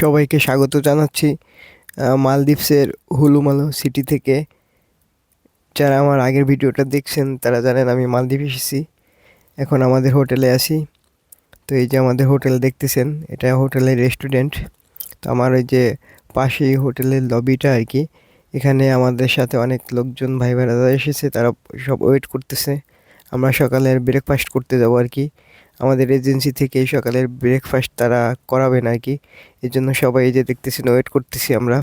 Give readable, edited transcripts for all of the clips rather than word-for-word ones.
সবাইকে স্বাগত জানাচ্ছি মালদ্বীপসের হুলুমালো সিটি থেকে। যারা আমার আগের ভিডিওটা দেখছেন তারা জানেন আমি মালদ্বীপ এসেছি। এখন আমাদের হোটেলে আসি। তো এই যে আমাদের হোটেল দেখতেছেন, এটা হোটেলের রেস্টুরেন্ট। তো আমার ওই যে পাশেই হোটেলের লবিটা আর কি। এখানে আমাদের সাথে অনেক লোকজন ভাই বেড়াদা এসেছে, তারা সব ওয়েট করতেছে। আমরা সকালের ব্রেকফাস্ট করতে যাবো আর কি। আমাদের এজেন্সি থেকে এই সকালের ব্রেকফাস্ট তারা করাবেন আর কি। এই জন্য সবাই এই যে দেখতেছেন ওয়েট করতেছি আমরা।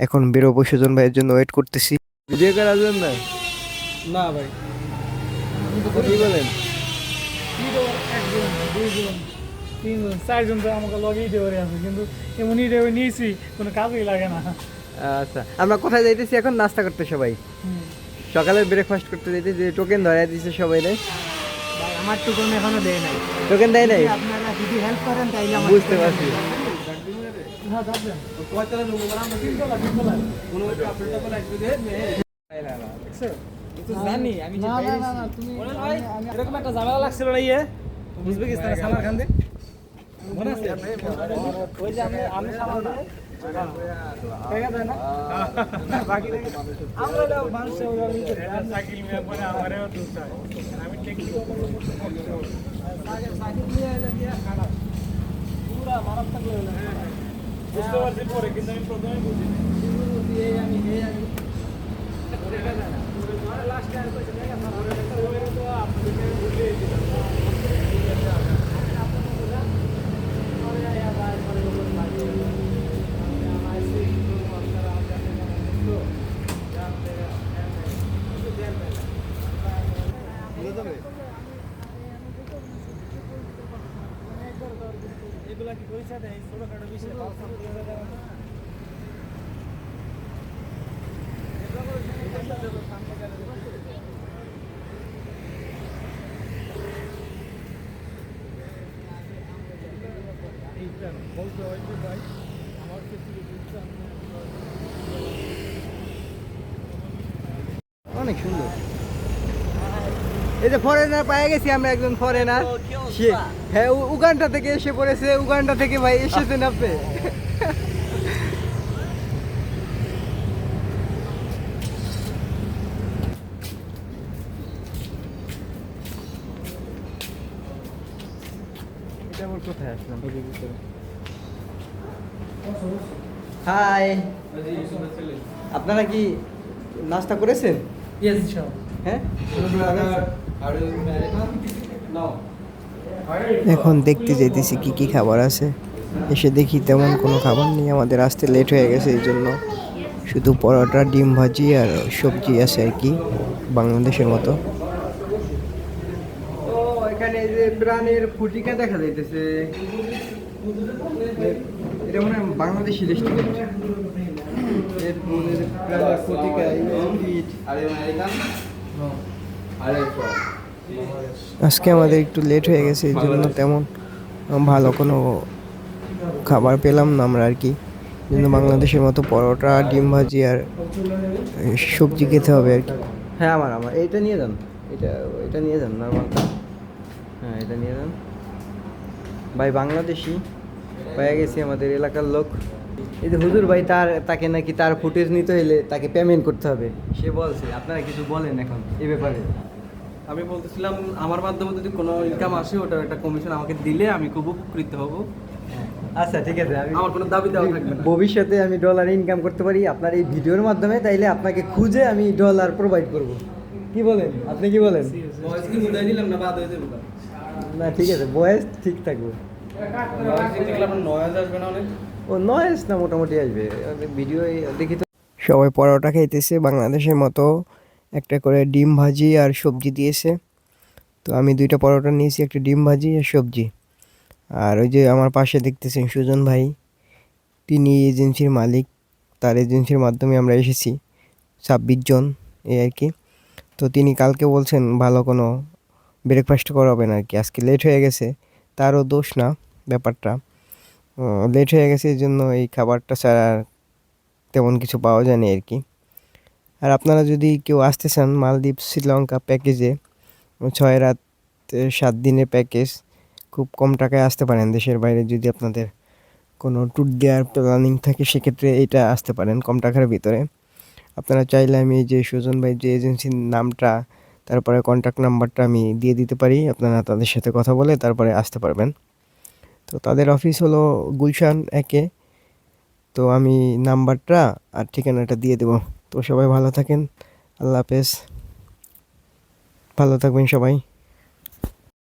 এখন বেরোবো, সুজন ভাইয়ের জন্য ওয়েট করতেছি। ভিডিও করার জন্য না ভাই, আমি তো কি বলেন? একজন, দুইজন, তিনজন, চারজন তো আমাকে লগেই দেওয়ারে আছে, কিন্তু এমনই দেবে নিয়েছি, কোনো কাজই লাগে না। আচ্ছা, আমরা কোথায় যাইতেছি এখন? নাস্তা করতে সবাই। সকালের ব্রেকফাস্ট করতে যাইতেছি, যে টোকেন ধরাই দিচ্ছে সবাই রে। ভাই আমার টোকন এখনো দেয় নাই। টোকেন দেয় নাই? আপনারা যদি হেল্প করেন তাইলে আমার বুঝতে পারছি। হ্যাঁ যাবেন। জানি আমি না না না না তুমি এরকম একটা ঝামেলা লাগছিল না উজবেকিস্তানে সামারখান্দে মনে আছে? ওই যে আমি আমি সামাল দেই টাকা দেয় না বাকি আমরা দাও মানুষ সাইকেল নিয়ে পরে আমারও দুঃখ হয়। আমি টেকনিক্যাল সাইকেল নিয়ে লাগিয়ে খারাপ পুরা মারাত্মক হলো। বুঝতে পারছি পরে, কিন্তু আমি প্রথমে বুঝিনি। আমি লাস্ট টাইম কইছে দেখা তো আপনাদের বুঝিয়ে দিলাম। এগুলা কি পয়সা দেয় ছোটখাটো বিষয়? অনেক সুন্দর। এই যে ফরেনার পায়ে গেছি আমরা, একজন ফরেনার। হ্যাঁ, উগান্ডা থেকে এসে পড়েছে। উগান্ডা থেকে ভাই এসেছেন আপনি? এটা আমার কোথায় আসলাম? হাই, আপনারা কি নাস্তা করেছেন? Yes sure. হ্যাঁ, এখন দেখতে যাইতেছি কি কি খাবার আছে। এসে দেখি তেমন কোনো খাবার নেই, আমাদের আসতে লেট হয়ে গেছে, এই জন্য শুধু পরোটা, ডিম ভাজি আর সবজি আছে আর কি, বাংলাদেশের মতো। তো এখানে এই যে প্রাণের ফুটিকা দেখা যাইতেছে, এটা মনে হয় বাংলাদেশি রেস্টুরেন্ট। প্রাণের ফুটিকা, আজকে আমাদের একটু লেট হয়ে গেছে, এই জন্য তেমন ভালো কোনো খাবার পেলাম না আমরা আর কি। কিন্তু বাংলাদেশের মতো পরোটা, ডিম ভাজি আর সবজি খেতে হবে আর কি। হ্যাঁ, আমার এইটা নিয়ে যান, এটা নিয়ে যান নর্মালটা। হ্যাঁ, এটা নিয়ে যান ভাই। বাংলাদেশি পেয়ে গেছি, আমাদের এলাকার লোক। এই যে হুজুর ভাই, তাকে নাকি তার ফুটেজ নিতে হলে তাকে পেমেন্ট করতে হবে, সে বলছে। আপনারা কিছু বলেন এখন এই ব্যাপারে। আমি বলতেছিলাম আমার মাধ্যমে যদি কোনো ইনকাম আসে ওটার একটা কমিশন আমাকে দিলে আমি খুব উপকৃত হব। আচ্ছা, ঠিক আছে। আমি আমার কোনো দাবি দেওয়া থাকবে না। ভবিষ্যতে আমি ডলার ইনকাম করতে পারি আপনার এই ভিডিওর মাধ্যমে, তাইলে আপনাকে খুঁজে আমি ডলার প্রোভাইড করব। কি বলেন? আপনি কি বলেন? বয়স কি মুদাই দিলাম না বাদ হয়ে যাবে? না, ঠিক আছে, বয়স ঠিক থাকবে। আপনার নয়েজ আসবে না অনেক? ও নয়েজ না, মোটামুটি আসবে। ভিডিও দেখি তো। সবাই পরোটা খাইতেছে বাংলাদেশের মতো, একটা করে ডিম ভাজি আর সবজি দিয়েছে। তো আমি 2টা পরোটা নিয়েছি, একটা ডিম ভাজি আর সবজি। আর ওই যে আমার পাশে দেখতেছেন সুজন ভাই, তিনি এজেন্সির মালিক। তার এজেন্সির মাধ্যমে আমরা এসেছি 26 জন, এই আর কি। তো তিনি কালকে বলছেন ভালো কোনো ব্রেকফাস্ট করাবেন আর কি। আজকে লেট হয়ে গেছে, তারও দোষ না ব্যাপারটা। লেট হয়ে গেছে, এই জন্য এই খাবারটা ছাড়া আর তেমন কিছু পাওয়া যায়নি আর কি। আর আপনারা যদি কেউ আসতে চান মালদ্বীপ শ্রীলঙ্কা প্যাকেজে, 6 রাত 7 দিনের প্যাকেজ, খুব কম টাকায় আসতে পারেন দেশের বাইরে, যদি আপনাদের কোনো ট্যুর দেওয়ার প্ল্যানিং থাকে সেক্ষেত্রে এইটা আসতে পারেন কম টাকার ভিতরে। আপনারা চাইলে আমি এই যে সুজন ভাই যে এজেন্সির নামটা তারপরে কন্ট্যাক্ট নাম্বারটা আমি দিয়ে দিতে পারি, আপনারা তাদের সাথে কথা বলে তারপরে আসতে পারবেন। তো তাদের অফিস হলো গুলশান 1-এ। তো আমি নাম্বারটা আর ঠিকানাটা দিয়ে দেবো। তো সবাই ভালো থাকেন, আল্লাহ হাফেজ, ভালো থাকবেন সবাই।